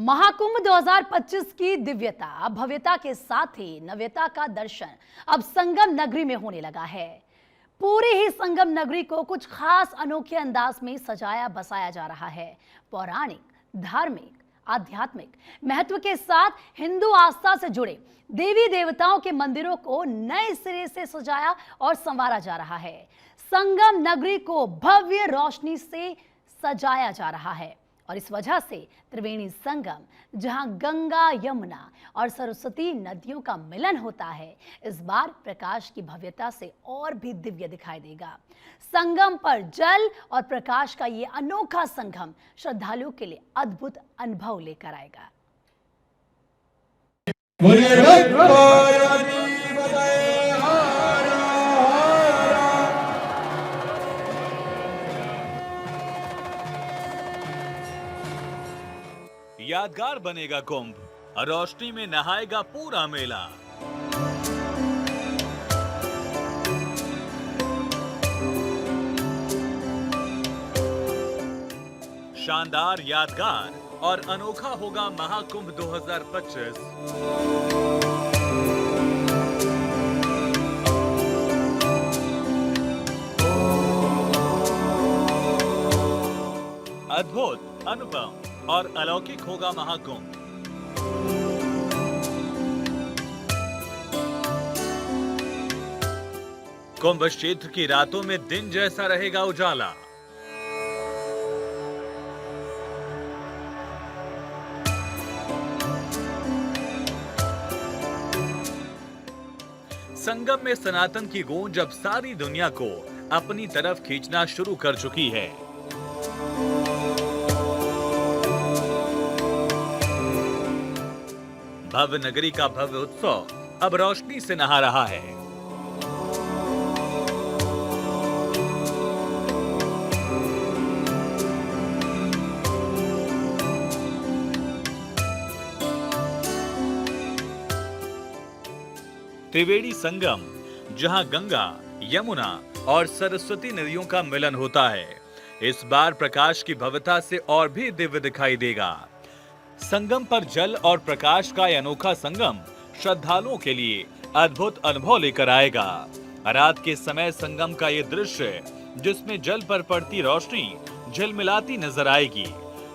महाकुंभ 2025 की दिव्यता भव्यता के साथ ही नव्यता का दर्शन अब संगम नगरी में होने लगा है। पूरी ही संगम नगरी को कुछ खास अनोखे अंदाज में सजाया बसाया जा रहा है। पौराणिक, धार्मिक, आध्यात्मिक महत्व के साथ हिंदू आस्था से जुड़े देवी देवताओं के मंदिरों को नए सिरे से सजाया और संवारा जा रहा है। संगम नगरी को भव्य रोशनी से सजाया जा रहा है और इस वजह से त्रिवेणी संगम, जहां गंगा, यमुना और सरस्वती नदियों का मिलन होता है, इस बार प्रकाश की भव्यता से और भी दिव्य दिखाई देगा। संगम पर जल और प्रकाश का ये अनोखा संगम श्रद्धालुओं के लिए अद्भुत अनुभव लेकर आएगा। यादगार बनेगा कुंभ, रोशनी में नहाएगा पूरा मेला। शानदार, यादगार और अनोखा होगा महाकुंभ 2025। अद्भुत, अनुपम और अलौकिक होगा महाकुंभ। कुंभ क्षेत्र की रातों में दिन जैसा रहेगा उजाला। संगम में सनातन की गूंज अब सारी दुनिया को अपनी तरफ खींचना शुरू कर चुकी है। भव्य नगरी का भव्य उत्सव अब रोशनी से नहा रहा है। त्रिवेणी संगम, जहां गंगा, यमुना और सरस्वती नदियों का मिलन होता है, इस बार प्रकाश की भव्यता से और भी दिव्य दिखाई देगा। संगम पर जल और प्रकाश का यह अनोखा संगम श्रद्धालुओं के लिए अद्भुत अनुभव लेकर आएगा। रात के समय संगम का ये दृश्य, जिसमें जल पर पड़ती रोशनी झिलमिलाती नजर आएगी,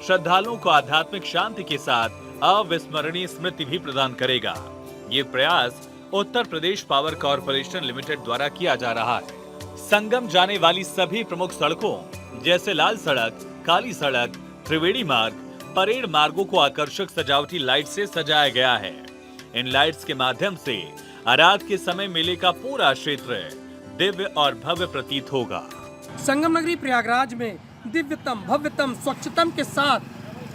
श्रद्धालुओं को आध्यात्मिक शांति के साथ अविस्मरणीय स्मृति भी प्रदान करेगा। ये प्रयास Uttar Pradesh power corporation limited द्वारा किया जा रहा है। संगम जाने वाली सभी प्रमुख सड़कों जैसे लाल सड़क, काली सड़क, त्रिवेणी मार्ग, परेड मार्गों को आकर्षक सजावटी लाइट से सजाया गया है। इन लाइट्स के माध्यम से रात के समय मेले का पूरा क्षेत्र दिव्य और भव्य प्रतीत होगा। संगम नगरी प्रयागराज में दिव्यतम, भव्यतम, स्वच्छतम के साथ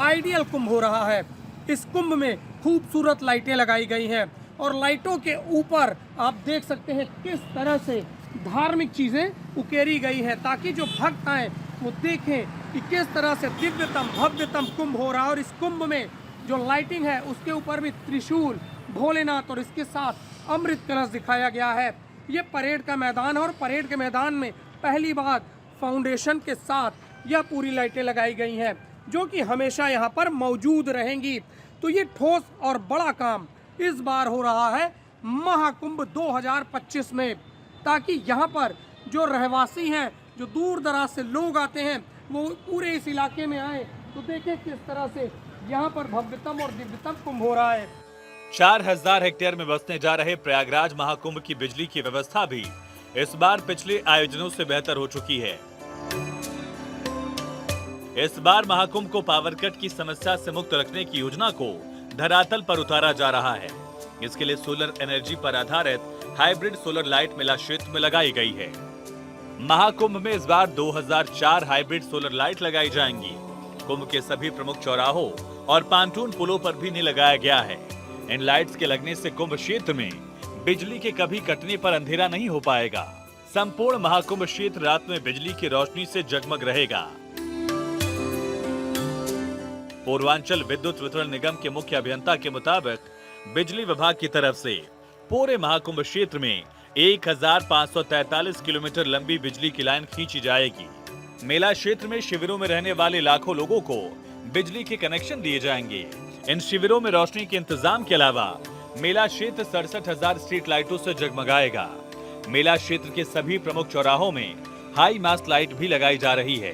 आइडियल कुंभ हो रहा है। इस कुंभ में खूबसूरत लाइटें लगाई गई हैं और लाइटों के ऊपर आप देख सकते हैं किस तरह से धार्मिक चीजें उकेरी गई है, ताकि जो भक्त आए वो देखें कि किस तरह से दिव्यतम, भव्यतम कुंभ हो रहा है। और इस कुंभ में जो लाइटिंग है उसके ऊपर भी त्रिशूल, भोलेनाथ और इसके साथ अमृत कलश दिखाया गया है। ये परेड का मैदान है और परेड के मैदान में पहली बार फाउंडेशन के साथ यह पूरी लाइटें लगाई गई हैं, जो कि हमेशा यहाँ पर मौजूद रहेंगी। तो ये ठोस और बड़ा काम इस बार हो रहा है महाकुंभ 2025 में, ताकि यहाँ पर जो रहवासी हैं, जो दूर दराज से लोग आते हैं, वो पूरे इस इलाके में आए तो देखें किस तरह से यहाँ पर भव्यतम और दिव्यतम कुंभ हो रहा है। 4000 हेक्टेयर में बसने जा रहे प्रयागराज महाकुंभ की बिजली की व्यवस्था भी इस बार पिछले आयोजनों से बेहतर हो चुकी है। इस बार महाकुंभ को पावर कट की समस्या से मुक्त रखने की योजना को धरातल पर उतारा जा रहा है। इसके लिए सोलर एनर्जी पर आधारित हाइब्रिड सोलर लाइट मेला क्षेत्र में लगाई गई है। महाकुंभ में इस बार 2004 हाइब्रिड सोलर लाइट लगाई जाएंगी। कुंभ के सभी प्रमुख चौराहों और पांटून पुलों पर भी इन्हें लगाया गया है। इन लाइट्स के लगने से कुंभ क्षेत्र में बिजली के कभी कटने पर अंधेरा नहीं हो पाएगा। संपूर्ण महाकुंभ क्षेत्र रात में बिजली की रोशनी से जगमग रहेगा। पूर्वांचल विद्युत वितरण निगम के मुख्य अभियंता के मुताबिक बिजली विभाग की तरफ से पूरे महाकुंभ क्षेत्र में 1543 किलोमीटर लंबी बिजली की लाइन खींची जाएगी। मेला क्षेत्र में शिविरों में रहने वाले लाखों लोगों को बिजली के कनेक्शन दिए जाएंगे। इन शिविरों में रोशनी के इंतजाम के अलावा मेला क्षेत्र 67,000 स्ट्रीट लाइटों से जगमगाएगा। मेला क्षेत्र के सभी प्रमुख चौराहों में हाई मास्ट लाइट भी लगाई जा रही है।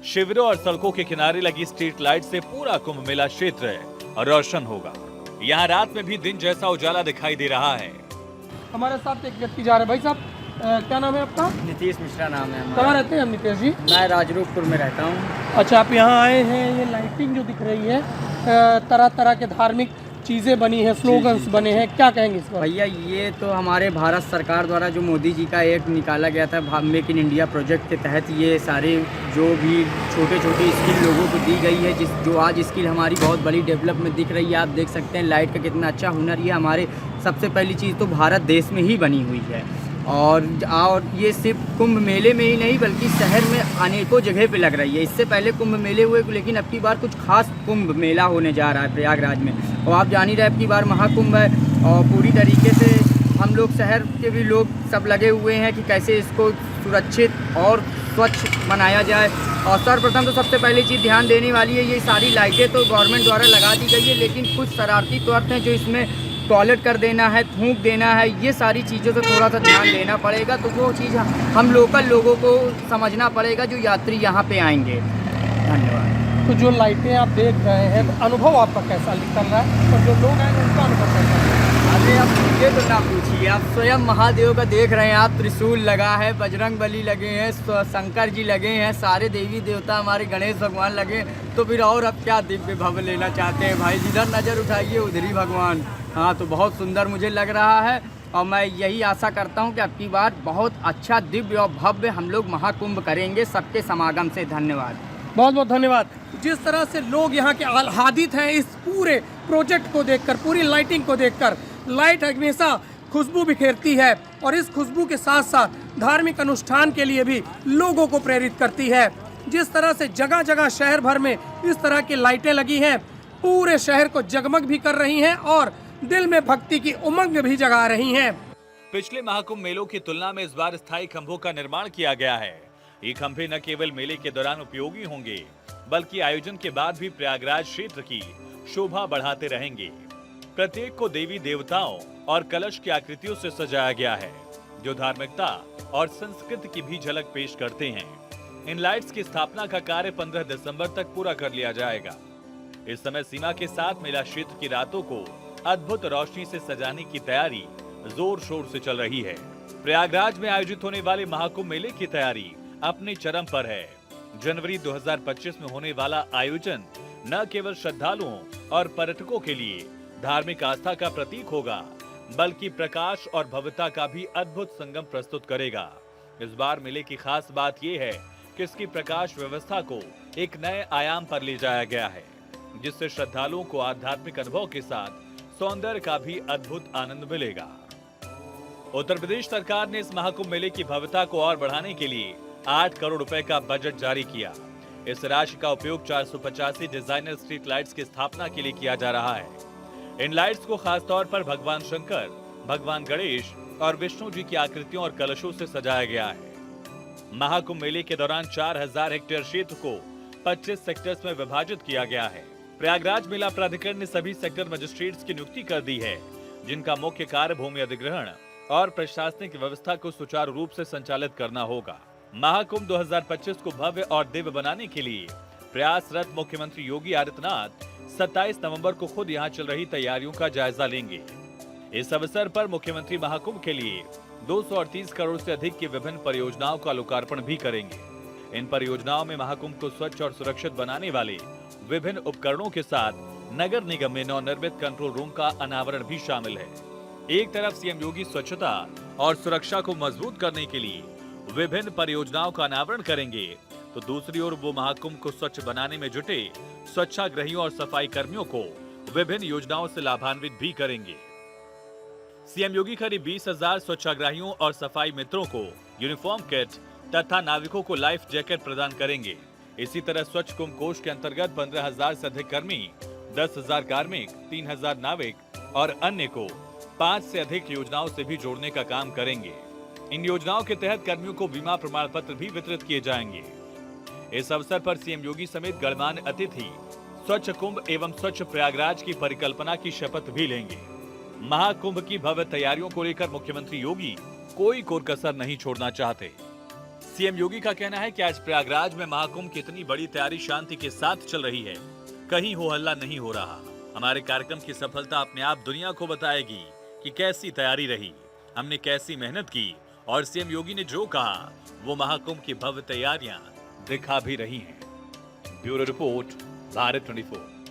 शिविरों और सड़कों के किनारे लगी स्ट्रीट लाइट से पूरा कुंभ मेला क्षेत्र रोशन होगा। यहाँ रात में भी दिन जैसा उजाला दिखाई दे रहा है। हमारे साथ एक व्यक्ति जा रहे हैं। भाई साहब, क्या नाम है आपका? नीतीश मिश्रा नाम है हमारा। कहाँ रहते हैं हम नीतीश जी? मैं राजरूपपुर में रहता हूँ। अच्छा, आप यहाँ आए हैं। ये लाइटिंग जो दिख रही है, तरह तरह के धार्मिक चीज़ें बनी हैं, स्लोगन्स बने हैं, क्या कहेंगे इस पर? भैया, ये तो हमारे भारत सरकार द्वारा जो मोदी जी का एक निकाला गया था मेक इन इंडिया प्रोजेक्ट के तहत, ये सारे जो भी छोटे छोटे स्किल लोगों को दी गई है, जो आज स्किल हमारी बहुत बड़ी डेवलप में दिख रही है। आप देख सकते हैं लाइट का कितना अच्छा हुनर ये हमारे सबसे पहली चीज़ तो भारत देश में ही बनी हुई है। और ये सिर्फ कुंभ मेले में ही नहीं बल्कि शहर में अनेकों जगह पे लग रही है। इससे पहले कुंभ मेले हुए, लेकिन अब की बार कुछ खास कुंभ मेला होने जा रहा है प्रयागराज में। और आप जान ही रहे अब की बार महाकुंभ है और पूरी तरीके से हम लोग शहर के भी लोग सब लगे हुए हैं कि कैसे इसको सुरक्षित और स्वच्छ बनाया जाए। और सर्वप्रथम तो सबसे पहली चीज़ ध्यान देने वाली है, ये सारी लाइटें तो गवर्नमेंट द्वारा लगा दी गई है, लेकिन कुछ शरारती तत्व हैं जो इसमें टॉयलेट कर देना है, थूक देना है, ये सारी चीज़ों से थोड़ा सा ध्यान देना पड़ेगा। तो वो चीज़ हम लोकल लोगों को समझना पड़ेगा जो यात्री यहाँ पे आएंगे। धन्यवाद। तो जो लाइटें आप देख रहे हैं, तो अनुभव आपका कैसा निकल रहा है और जो लोग आएंगे उनका अनुभव कैसा है? अरे अब मुझे तो ना पूछिए, आप स्वयं महादेव का देख रहे हैं। आप त्रिशूल लगा है, बजरंग बली लगे हैं, शंकर जी लगे हैं, सारे देवी देवता हमारे गणेश भगवान लगे। तो फिर और अब क्या दिव्य भव्य लेना चाहते हैं भाई? जिधर नज़र उठाइए उधर ही भगवान। हाँ, तो बहुत सुंदर मुझे लग रहा है और मैं यही आशा करता हूँ कि अब की बार बहुत अच्छा दिव्य और भव्य हम लोग महाकुंभ करेंगे सबके समागम से। धन्यवाद। बहुत बहुत धन्यवाद। जिस तरह से लोग यहाँ के आह्लादित हैं इस पूरे प्रोजेक्ट को देखकर, पूरी लाइटिंग को देखकर। लाइट हमेशा खुशबू बिखेरती है और इस खुशबू के साथ साथ धार्मिक अनुष्ठान के लिए भी लोगों को प्रेरित करती है। जिस तरह से जगह जगह शहर भर में इस तरह की लाइटें लगी हैं, पूरे शहर को जगमग भी कर रही हैं और दिल में भक्ति की उमंग भी जगा रही हैं। पिछले महाकुंभ मेलों की तुलना में इस बार स्थायी खंभों का निर्माण किया गया है। ये खंभे न केवल मेले के दौरान उपयोगी होंगे बल्कि आयोजन के बाद भी प्रयागराज क्षेत्र की शोभा बढ़ाते रहेंगे। प्रत्येक को देवी देवताओं और कलश की आकृतियों से सजाया गया है जो धार्मिकता और संस्कृति की भी झलक पेश करते हैं। इन लाइट्स की स्थापना का कार्य 15 दिसंबर तक पूरा कर लिया जाएगा। इस समय सीमा के साथ मेला क्षेत्र की रातों को अद्भुत रोशनी से सजाने की तैयारी जोर शोर से चल रही है। प्रयागराज में आयोजित होने वाले महाकुंभ मेले की तैयारी अपने चरम पर है। जनवरी 2025 में होने वाला आयोजन न केवल श्रद्धालुओं और पर्यटकों के लिए धार्मिक आस्था का प्रतीक होगा बल्कि प्रकाश और भव्यता का भी अद्भुत संगम प्रस्तुत करेगा। इस बार मेले की खास बात यह है कि इसकी प्रकाश व्यवस्था को एक नए आयाम पर ले जाया गया है, जिससे श्रद्धालुओं को आध्यात्मिक अनुभव के साथ सौंदर्य का भी अद्भुत आनंद मिलेगा। उत्तर प्रदेश सरकार ने इस महाकुंभ मेले की भव्यता को और बढ़ाने के लिए 8 करोड़ रुपए का बजट जारी किया। इस राशि का उपयोग 485 डिजाइनर स्ट्रीट लाइट्स की स्थापना के लिए किया जा रहा है। इन लाइट्स को खास तौर पर भगवान शंकर, भगवान गणेश और विष्णु जी की आकृतियों और कलशों से सजाया गया है। महाकुंभ मेले के दौरान 4000 हेक्टेयर क्षेत्र को 25 सेक्टर्स में विभाजित किया गया है। प्रयागराज मेला प्राधिकरण ने सभी सेक्टर मजिस्ट्रेट्स की नियुक्ति कर दी है, जिनका मुख्य कार्य भूमि अधिग्रहण और प्रशासनिक व्यवस्था को सुचारू रूप से संचालित करना होगा। महाकुंभ 2025 को भव्य और दिव्य बनाने के लिए प्रयासरत मुख्यमंत्री योगी आदित्यनाथ 27 नवंबर को खुद यहां चल रही तैयारियों का जायजा लेंगे। इस अवसर पर मुख्यमंत्री महाकुंभ के लिए 238 करोड़ से अधिक की विभिन्न परियोजनाओं का लोकार्पण भी करेंगे। इन परियोजनाओं में महाकुंभ को स्वच्छ और सुरक्षित बनाने वाले विभिन्न उपकरणों के साथ नगर निगम में नवनिर्मित कंट्रोल रूम का अनावरण भी शामिल है। एक तरफ सीएम योगी स्वच्छता और सुरक्षा को मजबूत करने के लिए विभिन्न परियोजनाओं का अनावरण करेंगे, तो दूसरी ओर वो महाकुंभ को स्वच्छ बनाने में जुटे स्वच्छाग्रहियों और सफाई कर्मियों को विभिन्न योजनाओं से लाभान्वित भी करेंगे। सीएम योगी करीब 20,000 स्वच्छाग्रहियों और सफाई मित्रों को यूनिफॉर्म किट तथा नाविकों को लाइफ जैकेट प्रदान करेंगे। इसी तरह स्वच्छ कुंभ कोष के अंतर्गत 15,000 से अधिक कर्मी, 10,000 कार्मिक, 3,000 नाविक और अन्य को 5 से अधिक योजनाओं से भी जोड़ने का काम करेंगे। इन योजनाओं के तहत कर्मियों को बीमा प्रमाण पत्र भी वितरित किए जाएंगे। इस अवसर पर सीएम योगी समेत गणमान्य अतिथि स्वच्छ कुंभ एवं स्वच्छ प्रयागराज की परिकल्पना की शपथ भी लेंगे। महाकुंभ की भव्य तैयारियों को लेकर मुख्यमंत्री योगी कोई कोर-कसर नहीं छोड़ना चाहते। सीएम योगी का कहना है कि आज प्रयागराज में महाकुंभ की इतनी बड़ी तैयारी शांति के साथ चल रही है, कहीं हो हल्ला नहीं हो रहा। हमारे कार्यक्रम की सफलता अपने आप दुनिया को बताएगी कि कैसी तैयारी रही, हमने कैसी मेहनत की और सीएम योगी ने जो कहा वो महाकुंभ की भव्य तैयारियां दिखा भी रही हैं। Bureau report, Bharat 24।